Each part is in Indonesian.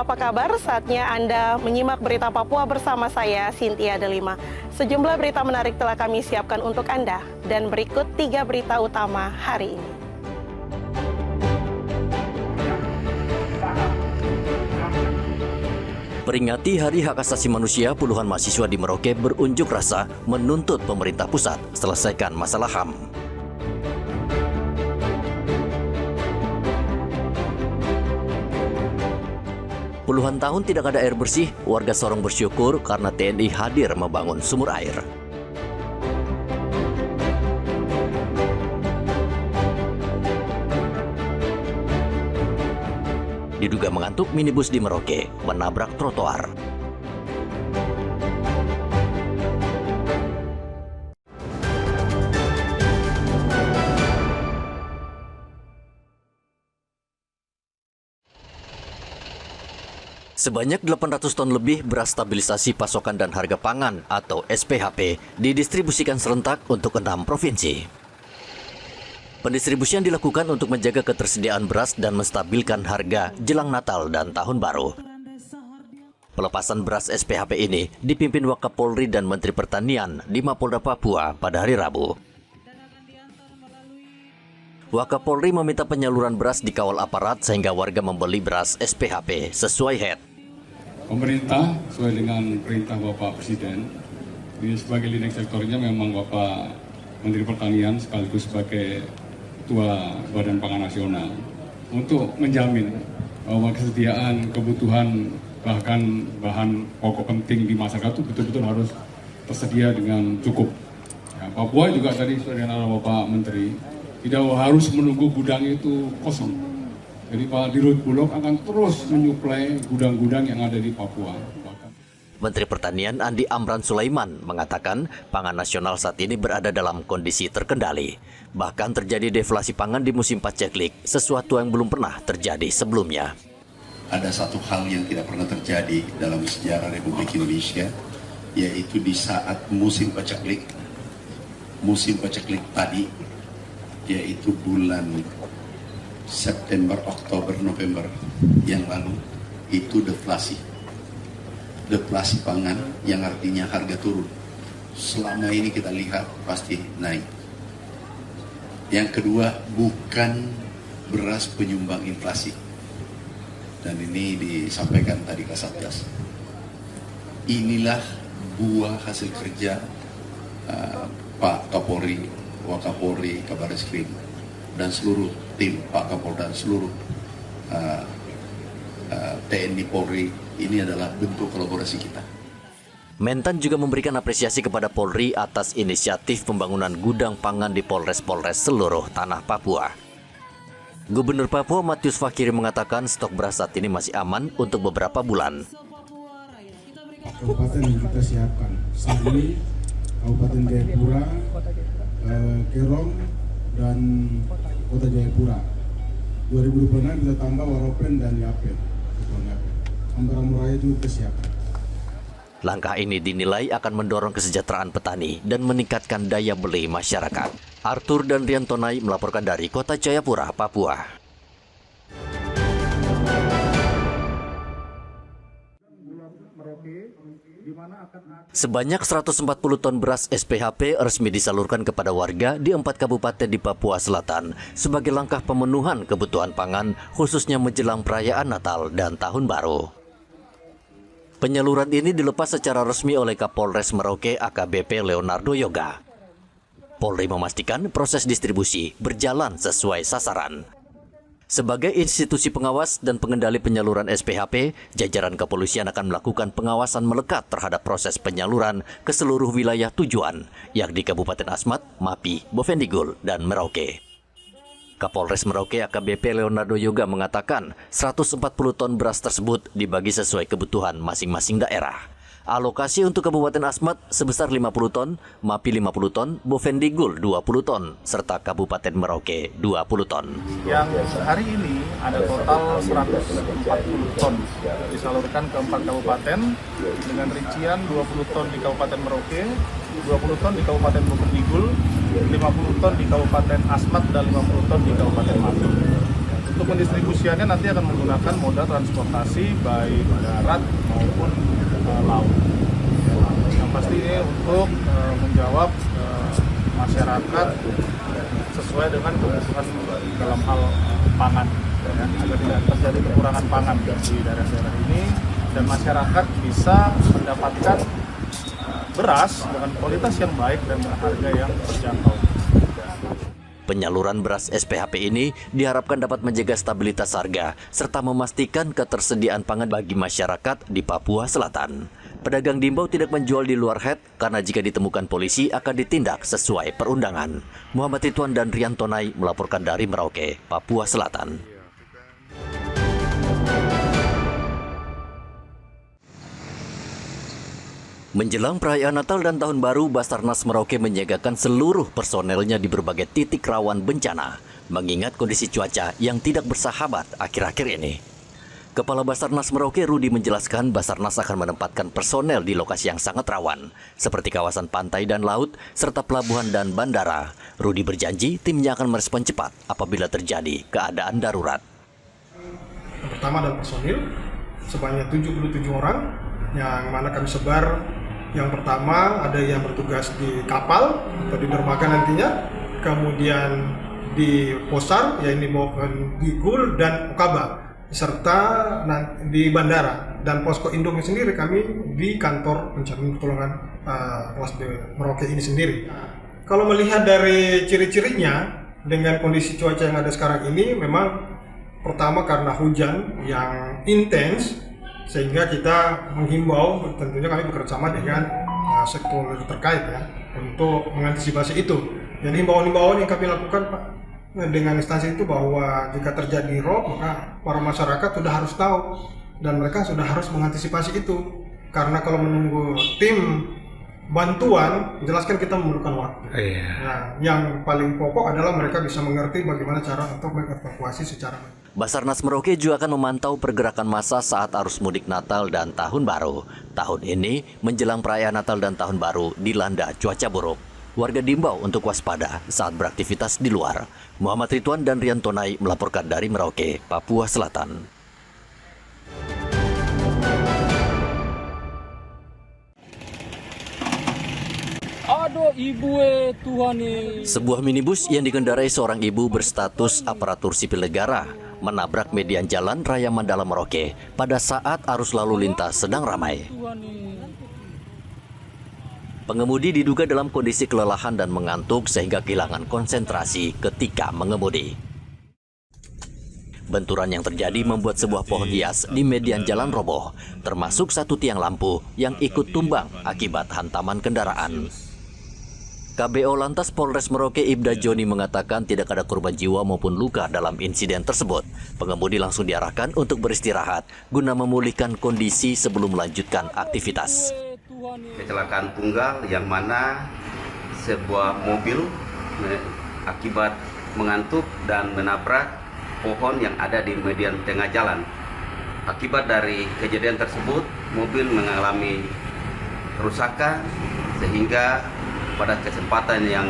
apa kabar? Saatnya Anda menyimak berita Papua bersama saya, Cynthia Delima. Sejumlah berita menarik telah kami siapkan untuk Anda, dan berikut 3 berita utama hari ini. Peringati Hari Hak Asasi Manusia, puluhan mahasiswa di Merauke berunjuk rasa menuntut pemerintah pusat selesaikan masalah HAM. Puluhan tahun tidak ada air bersih, warga Sorong bersyukur karena TNI hadir membangun sumur air. Diduga mengantuk, minibus di Merauke menabrak trotoar. Sebanyak 800 ton lebih beras stabilisasi pasokan dan harga pangan atau SPHP didistribusikan serentak untuk 6 provinsi. Pendistribusian dilakukan untuk menjaga ketersediaan beras dan menstabilkan harga jelang Natal dan Tahun Baru. Pelepasan beras SPHP ini dipimpin Wakapolri dan Menteri Pertanian di Mapolda Papua pada hari Rabu. Wakapolri meminta penyaluran beras dikawal aparat sehingga warga membeli beras SPHP sesuai HET. Pemerintah sesuai dengan perintah Bapak Presiden, ini sebagai leading sektornya memang Bapak Menteri Pertanian sekaligus sebagai Ketua Badan Pangan Nasional untuk menjamin bahwa kesediaan kebutuhan bahkan bahan pokok penting di masyarakat itu betul-betul harus tersedia dengan cukup. Ya, Papua juga tadi sesuai dengan arahan Bapak Menteri tidak harus menunggu gudang itu kosong. Jadi Pak Dirut Bulog akan terus menyuplai gudang-gudang yang ada di Papua. Menteri Pertanian Andi Amran Sulaiman mengatakan pangan nasional saat ini berada dalam kondisi terkendali. Bahkan terjadi deflasi pangan di musim paceklik, sesuatu yang belum pernah terjadi sebelumnya. Ada satu hal yang tidak pernah terjadi dalam sejarah Republik Indonesia, yaitu di saat musim paceklik tadi, yaitu bulan September, Oktober, November yang lalu, itu deflasi pangan yang artinya harga turun. Selama ini kita lihat pasti naik. Yang kedua, bukan beras penyumbang inflasi, dan ini disampaikan tadi Kasatgas. Inilah buah hasil kerja Pak Kapolri, Wakapolri, Kabar Eskrim, dan seluruh tim Pak Kapolda, seluruh TNI Polri. Ini adalah bentuk kolaborasi kita. Mentan juga memberikan apresiasi kepada Polri atas inisiatif pembangunan gudang pangan di Polres-Polres seluruh tanah Papua. Gubernur Papua Matius Fakiri mengatakan stok beras saat ini masih aman untuk beberapa bulan. Kabupaten yang kita siapkan saat ini, Kabupaten Jayapura, Kerong, dan Kota Jayapura. 2026 kita tambah Waropen dan Yapen. Ambaran Raya juga kesiapan. Langkah ini dinilai akan mendorong kesejahteraan petani dan meningkatkan daya beli masyarakat. Arthur dan Rian Tonai melaporkan dari Kota Jayapura, Papua. Sebanyak 140 ton beras SPHP resmi disalurkan kepada warga di 4 kabupaten di Papua Selatan sebagai langkah pemenuhan kebutuhan pangan khususnya menjelang perayaan Natal dan Tahun Baru. Penyaluran ini dilepas secara resmi oleh Kapolres Merauke AKBP Leonardo Yoga. Polri memastikan proses distribusi berjalan sesuai sasaran. Sebagai institusi pengawas dan pengendali penyaluran SPHP, jajaran kepolisian akan melakukan pengawasan melekat terhadap proses penyaluran ke seluruh wilayah tujuan, yakni Kabupaten Asmat, Mapi, Bovendigul, dan Merauke. Kapolres Merauke AKBP Leonardo Yoga mengatakan 140 ton beras tersebut dibagi sesuai kebutuhan masing-masing daerah. Alokasi untuk Kabupaten Asmat sebesar 50 ton, Mapi 50 ton, Bovendigul 20 ton, serta Kabupaten Merauke 20 ton. Yang hari ini ada total 140 ton disalurkan ke 4 kabupaten dengan rincian 20 ton di Kabupaten Merauke, 20 ton di Kabupaten Bovendigul, 50 ton di Kabupaten Asmat, dan 50 ton di Kabupaten Mapi. Untuk pendistribusiannya nanti akan menggunakan moda transportasi baik darat maupun laut. Yang pasti ini untuk menjawab masyarakat sesuai dengan kebutuhan dalam hal pangan, ya, agar tidak terjadi kekurangan pangan di daerah-daerah ini dan masyarakat bisa mendapatkan beras dengan kualitas yang baik dan harga yang terjangkau. Penyaluran beras SPHP ini diharapkan dapat menjaga stabilitas harga serta memastikan ketersediaan pangan bagi masyarakat di Papua Selatan. Pedagang diimbau tidak menjual di luar head karena jika ditemukan polisi akan ditindak sesuai perundangan. Muhammad Ridwan dan Rian Tonai melaporkan dari Merauke, Papua Selatan. Menjelang perayaan Natal dan Tahun Baru, Basarnas Merauke menyiagakan seluruh personelnya di berbagai titik rawan bencana, mengingat kondisi cuaca yang tidak bersahabat akhir-akhir ini. Kepala Basarnas Merauke, Rudi, menjelaskan Basarnas akan menempatkan personel di lokasi yang sangat rawan, seperti kawasan pantai dan laut, serta pelabuhan dan bandara. Rudi berjanji timnya akan merespon cepat apabila terjadi keadaan darurat. Yang pertama adalah personil, sebanyak 77 orang, yang mana kami sebar. Yang pertama ada yang bertugas di kapal atau di dermaga nantinya, kemudian di posar, yaitu di GUL dan Okaba, serta di bandara, dan posko induknya sendiri kami di kantor pencarian pertolongan kelas B Merauke ini sendiri. Kalau melihat dari ciri-cirinya dengan kondisi cuaca yang ada sekarang ini, memang pertama karena hujan yang intens, sehingga kita menghimbau, tentunya kami bekerjasama dengan sektor terkait ya untuk mengantisipasi itu. Jadi himbauan-himbauan yang kami lakukan Pak dengan instansi itu bahwa jika terjadi rob maka para masyarakat sudah harus tahu dan mereka sudah harus mengantisipasi itu. Karena kalau menunggu tim bantuan, jelaskan kita memerlukan waktu. Nah, yang paling pokok adalah mereka bisa mengerti bagaimana cara untuk mengevakuasi secara baik. Basarnas Merauke juga akan memantau pergerakan massa saat arus mudik Natal dan Tahun Baru. Tahun ini, menjelang perayaan Natal dan Tahun Baru, dilanda cuaca buruk. Warga diimbau untuk waspada saat beraktivitas di luar. Muhammad Ridwan dan Rian Tonai melaporkan dari Merauke, Papua Selatan. Aduh, ibu Tuhan. Sebuah minibus yang dikendarai seorang ibu berstatus aparatur sipil negara menabrak median jalan Raya Mandala Merauke pada saat arus lalu lintas sedang ramai. Pengemudi diduga dalam kondisi kelelahan dan mengantuk sehingga kehilangan konsentrasi ketika mengemudi. Benturan yang terjadi membuat sebuah pohon hias di median jalan roboh, termasuk satu tiang lampu yang ikut tumbang akibat hantaman kendaraan. KBO Lantas Polres Merauke Ibda Joni mengatakan tidak ada korban jiwa maupun luka dalam insiden tersebut. Pengemudi langsung diarahkan untuk beristirahat guna memulihkan kondisi sebelum melanjutkan aktivitas. Kecelakaan tunggal yang mana sebuah mobil akibat mengantuk dan menabrak pohon yang ada di median tengah jalan. Akibat dari kejadian tersebut, mobil mengalami kerusakan sehingga pada kesempatan yang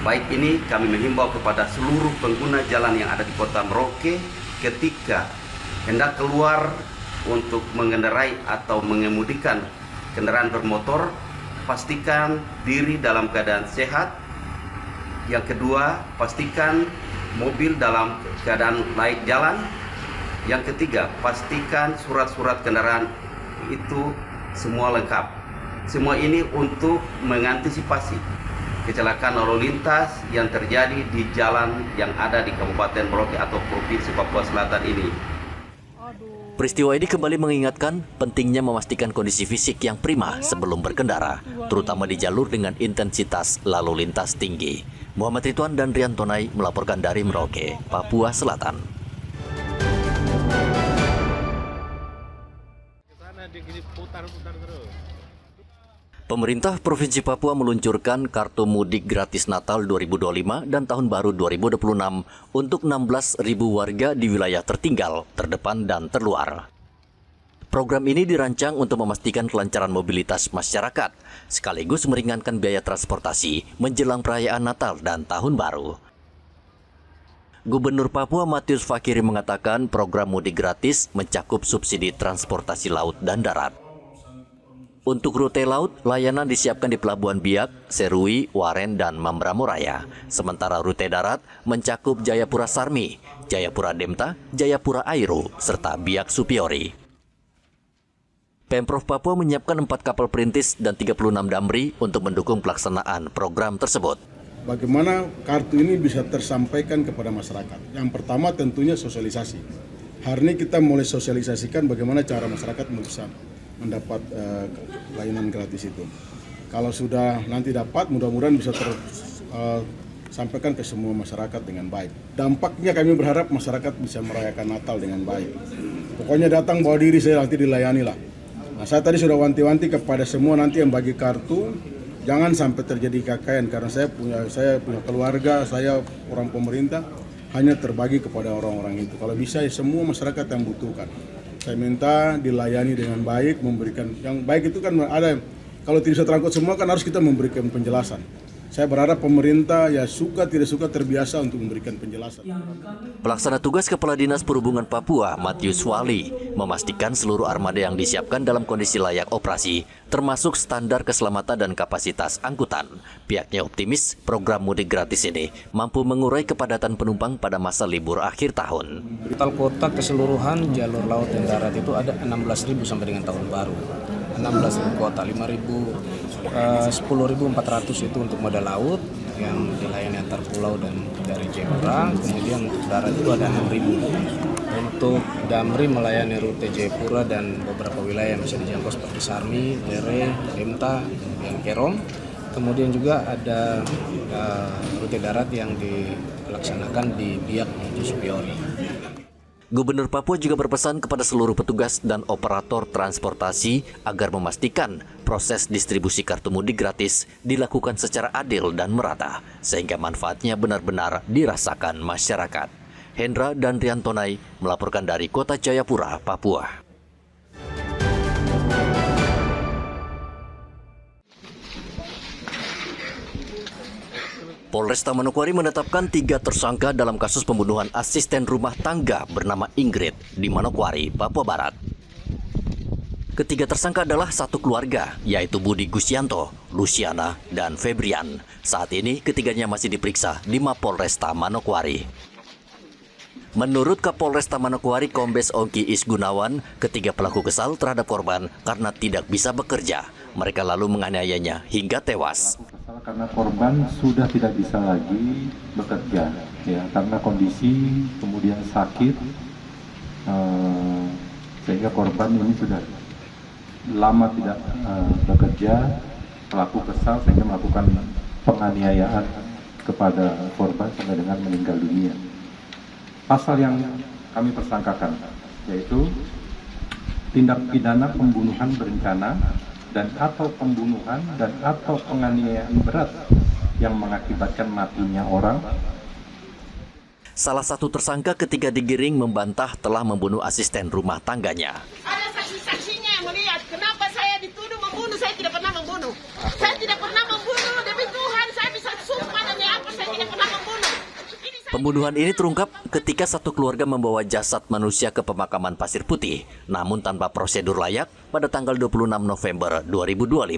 baik ini kami menghimbau kepada seluruh pengguna jalan yang ada di Kota Merauke ketika hendak keluar untuk mengendarai atau mengemudikan kendaraan bermotor, pastikan diri dalam keadaan sehat. Yang kedua, pastikan mobil dalam keadaan layak jalan. Yang ketiga, pastikan surat-surat kendaraan itu semua lengkap. Semua ini untuk mengantisipasi kecelakaan lalu lintas yang terjadi di jalan yang ada di Kabupaten Merauke atau Provinsi Papua Selatan ini. Peristiwa ini kembali mengingatkan pentingnya memastikan kondisi fisik yang prima sebelum berkendara, terutama di jalur dengan intensitas lalu lintas tinggi. Muhammad Ridwan dan Rian Tonai melaporkan dari Merauke, Papua Selatan. Pemerintah Provinsi Papua meluncurkan kartu mudik gratis Natal 2025 dan Tahun Baru 2026 untuk 16.000 warga di wilayah tertinggal, terdepan, dan terluar. Program ini dirancang untuk memastikan kelancaran mobilitas masyarakat, sekaligus meringankan biaya transportasi menjelang perayaan Natal dan Tahun Baru. Gubernur Papua Matius Fakiri mengatakan program mudik gratis mencakup subsidi transportasi laut dan darat. Untuk rute laut, layanan disiapkan di Pelabuhan Biak, Serui, Waren, dan Mambramo Raya. Sementara rute darat mencakup Jayapura Sarmi, Jayapura Demta, Jayapura Airu, serta Biak Supiori. Pemprov Papua menyiapkan 4 kapal perintis dan 36 damri untuk mendukung pelaksanaan program tersebut. Bagaimana kartu ini bisa tersampaikan kepada masyarakat? Yang pertama tentunya sosialisasi. Hari ini kita mulai sosialisasikan bagaimana cara masyarakat bisa mendapat layanan gratis itu. Kalau sudah nanti dapat, mudah-mudahan bisa tersampaikan ke semua masyarakat dengan baik. Dampaknya kami berharap masyarakat bisa merayakan Natal dengan baik. Pokoknya datang bawa diri, saya nanti dilayani lah. Nah, saya tadi sudah wanti-wanti kepada semua nanti yang bagi kartu, jangan sampai terjadi KKN karena saya punya keluarga, saya orang pemerintah, hanya terbagi kepada orang-orang itu. Kalau bisa ya semua masyarakat yang butuhkan. Saya minta dilayani dengan baik, memberikan yang baik itu kan ada, kalau tidak bisa terangkut semua kan harus kita memberikan penjelasan. Saya berharap pemerintah ya suka tidak suka terbiasa untuk memberikan penjelasan. Pelaksana tugas Kepala Dinas Perhubungan Papua, Matius Wali, memastikan seluruh armada yang disiapkan dalam kondisi layak operasi, termasuk standar keselamatan dan kapasitas angkutan. Pihaknya optimis program mudik gratis ini mampu mengurai kepadatan penumpang pada masa libur akhir tahun. Total kuota keseluruhan jalur laut dan darat itu ada 16.000 sampai dengan tahun baru. 16.000 kuota, 10.400 itu untuk moda laut yang dilayani antar pulau dan dari Jayapura. Kemudian untuk darat itu ada 6.000. Untuk damri melayani rute Jayapura dan beberapa wilayah yang bisa dijangkau seperti Sarmi, Lere, Demta, dan Kerom. Kemudian juga ada rute darat yang dilaksanakan di Biak menuju Supiori. Gubernur Papua juga berpesan kepada seluruh petugas dan operator transportasi agar memastikan proses distribusi kartu mudik gratis dilakukan secara adil dan merata, sehingga manfaatnya benar-benar dirasakan masyarakat. Hendra dan Riantonai melaporkan dari Kota Jayapura, Papua. Polresta Manokwari menetapkan 3 tersangka dalam kasus pembunuhan asisten rumah tangga bernama Ingrid di Manokwari, Papua Barat. Ketiga tersangka adalah satu keluarga, yaitu Budi Gusyanto, Luciana, dan Febrian. Saat ini ketiganya masih diperiksa di Mapolresta Manokwari. Menurut Kapolresta Manokwari Kombes Ongki Isgunawan, ketiga pelaku kesal terhadap korban karena tidak bisa bekerja. Mereka lalu menganiayanya hingga tewas. Karena korban sudah tidak bisa lagi bekerja, ya, karena kondisi kemudian sakit, sehingga korban ini sudah lama tidak bekerja. Pelaku kesal sehingga melakukan penganiayaan kepada korban sampai dengan meninggal dunia. Pasal yang kami persangkakan yaitu tindak pidana pembunuhan berencana dan atau pembunuhan dan atau penganiayaan berat yang mengakibatkan matinya orang. Salah satu tersangka ketika digiring membantah telah membunuh asisten rumah tangganya. Ada saksi-saksinya yang melihat kenapa saya dituduh membunuh. Saya tidak pernah membunuh. Saya tidak pernah membunuh. Demi Tuhan saya bisa sumpah demi apa saya tidak pernah membunuh. Pembunuhan ini terungkap ketika satu keluarga membawa jasad manusia ke pemakaman Pasir Putih, namun tanpa prosedur layak pada tanggal 26 November 2025.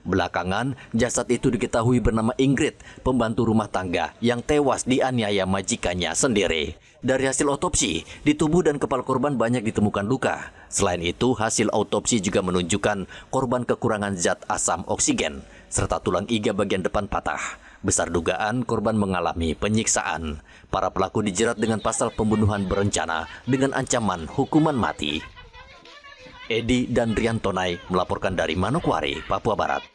Belakangan, jasad itu diketahui bernama Ingrid, pembantu rumah tangga yang tewas dianiaya majikannya sendiri. Dari hasil otopsi, di tubuh dan kepala korban banyak ditemukan luka. Selain itu, hasil autopsi juga menunjukkan korban kekurangan zat asam oksigen, serta tulang iga bagian depan patah. Besar dugaan korban mengalami penyiksaan. Para pelaku dijerat dengan pasal pembunuhan berencana dengan ancaman hukuman mati. Edi dan Riantonai melaporkan dari Manokwari, Papua Barat.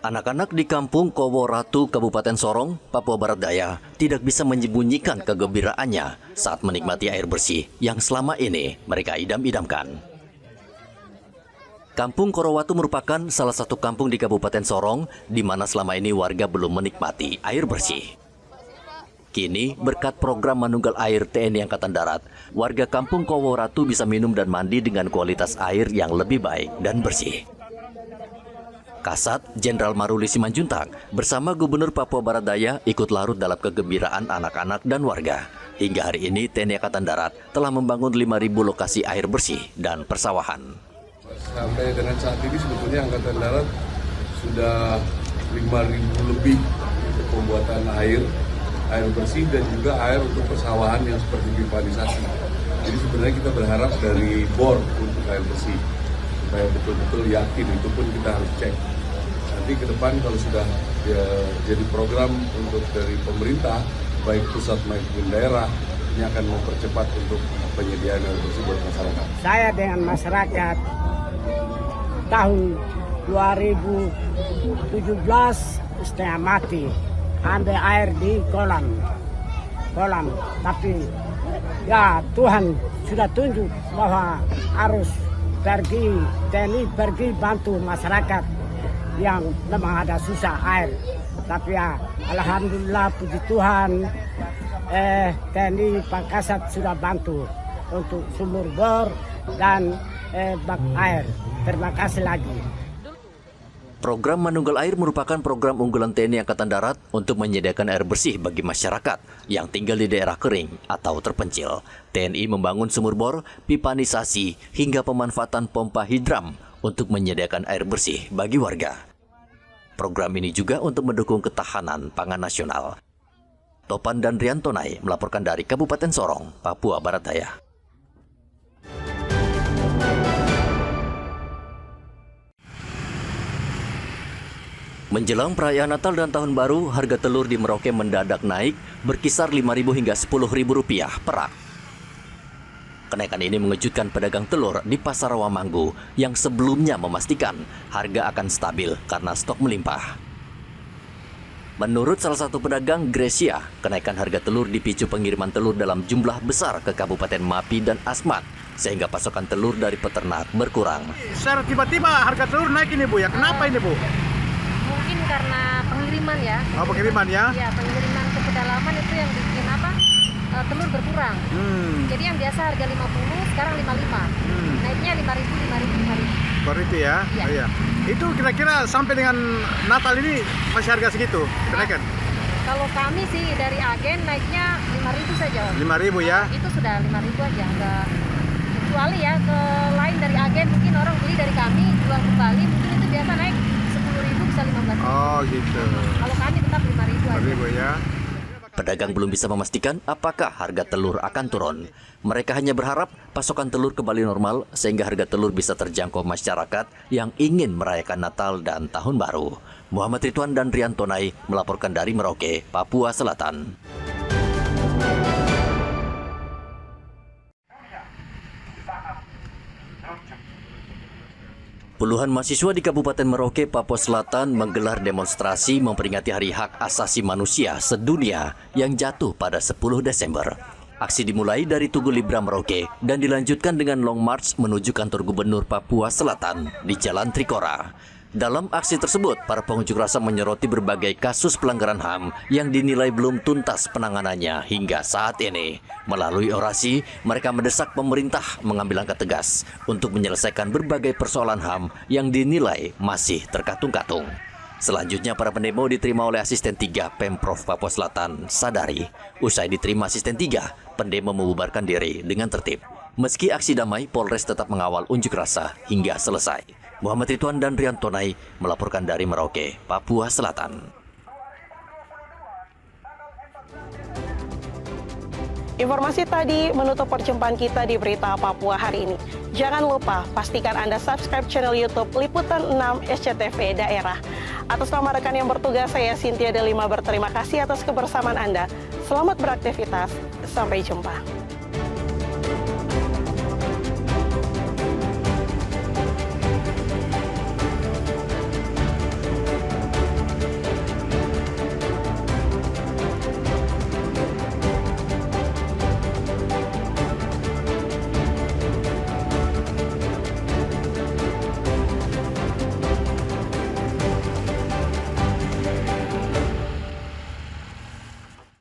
Anak-anak di kampung Kowo Ratu, Kabupaten Sorong, Papua Barat Daya tidak bisa menyembunyikan kegembiraannya saat menikmati air bersih yang selama ini mereka idam-idamkan. Kampung Korowatu merupakan salah satu kampung di Kabupaten Sorong di mana selama ini warga belum menikmati air bersih. Kini, berkat program Manunggal Air TNI Angkatan Darat, warga kampung Koworatu bisa minum dan mandi dengan kualitas air yang lebih baik dan bersih. Kasat Jenderal Maruli Simanjuntak bersama Gubernur Papua Barat Daya ikut larut dalam kegembiraan anak-anak dan warga. Hingga hari ini TNI Angkatan Darat telah membangun 5.000 lokasi air bersih dan persawahan. Sampai dengan saat ini sebetulnya Angkatan Darat sudah 5.000 lebih untuk pembuatan air bersih dan juga air untuk persawahan yang seperti pipanisasi. Jadi sebenarnya kita berharap dari bor untuk air bersih supaya betul-betul yakin, itu pun kita harus cek. Nanti ke depan kalau sudah jadi program untuk dari pemerintah, baik pusat maupun daerah, ini akan mempercepat untuk penyediaan air bersih buat masyarakat. Saya dengan masyarakat tahun 2017 setengah mati, ambil air di kolam, tapi ya Tuhan sudah tunjuk bahwa harus TNI pergi bantu masyarakat yang memang ada susah air. Tapi ya alhamdulillah puji Tuhan, TNI Pangkasat sudah bantu untuk sumur bor dan bak air. Terima kasih lagi. Program Manunggal Air merupakan program unggulan TNI Angkatan Darat untuk menyediakan air bersih bagi masyarakat yang tinggal di daerah kering atau terpencil. TNI membangun sumur bor, pipanisasi, hingga pemanfaatan pompa hidram untuk menyediakan air bersih bagi warga. Program ini juga untuk mendukung ketahanan pangan nasional. Topan dan Riantonai melaporkan dari Kabupaten Sorong, Papua Barat Daya. Menjelang perayaan Natal dan Tahun Baru, harga telur di Merauke mendadak naik berkisar Rp5.000 hingga Rp10.000 per rak. Kenaikan ini mengejutkan pedagang telur di Pasar Rawamanggu yang sebelumnya memastikan harga akan stabil karena stok melimpah. Menurut salah satu pedagang, Grecia, kenaikan harga telur dipicu pengiriman telur dalam jumlah besar ke Kabupaten Mapi dan Asmat, sehingga pasokan telur dari peternak berkurang. Secara tiba-tiba harga telur naik ini Bu ya, kenapa ini Bu? Mungkin karena pengiriman ya. Oh, pengiriman ya? Iya, pengiriman ke pedalaman itu yang bikin telur berkurang. Jadi yang biasa harga 50, sekarang 55. Naiknya 5.000. Baru itu ya? Iya. Oh, iya. Itu kira-kira sampai dengan Natal ini masih harga segitu kenaikan? Kalau kami sih dari agen naiknya 5.000 saja. 5.000 ya? Itu sudah 5.000 aja. Enggak, kecuali ya ke lain dari agen, mungkin orang beli dari kami jual kembali, mungkin itu biasa naik 10.000 bisa 15.000. Oh gitu. Kalau kami tetap 5.000 aja. 5.000 ya. Pedagang belum bisa memastikan apakah harga telur akan turun. Mereka hanya berharap pasokan telur kembali normal sehingga harga telur bisa terjangkau masyarakat yang ingin merayakan Natal dan Tahun Baru. Muhammad Ridwan dan Riantonai melaporkan dari Merauke, Papua Selatan. Puluhan mahasiswa di Kabupaten Merauke, Papua Selatan menggelar demonstrasi memperingati Hari Hak Asasi Manusia Sedunia yang jatuh pada 10 Desember. Aksi dimulai dari Tugu Libra Merauke dan dilanjutkan dengan long march menuju kantor Gubernur Papua Selatan di Jalan Trikora. Dalam aksi tersebut, para pengunjuk rasa menyoroti berbagai kasus pelanggaran HAM yang dinilai belum tuntas penanganannya hingga saat ini. Melalui orasi, mereka mendesak pemerintah mengambil langkah tegas untuk menyelesaikan berbagai persoalan HAM yang dinilai masih terkatung-katung. Selanjutnya, para pendemo diterima oleh Asisten 3 Pemprov Papua Selatan, Sadari. Usai diterima Asisten 3, pendemo membubarkan diri dengan tertib. Meski aksi damai, Polres tetap mengawal unjuk rasa hingga selesai. Muhammad Ridwan dan Riantonai melaporkan dari Merauke, Papua Selatan. Informasi tadi menutup perjumpaan kita di Berita Papua hari ini. Jangan lupa pastikan Anda subscribe channel YouTube Liputan 6 SCTV Daerah. Atas nama rekan yang bertugas, saya Cynthia Delima berterima kasih atas kebersamaan Anda. Selamat beraktivitas, sampai jumpa.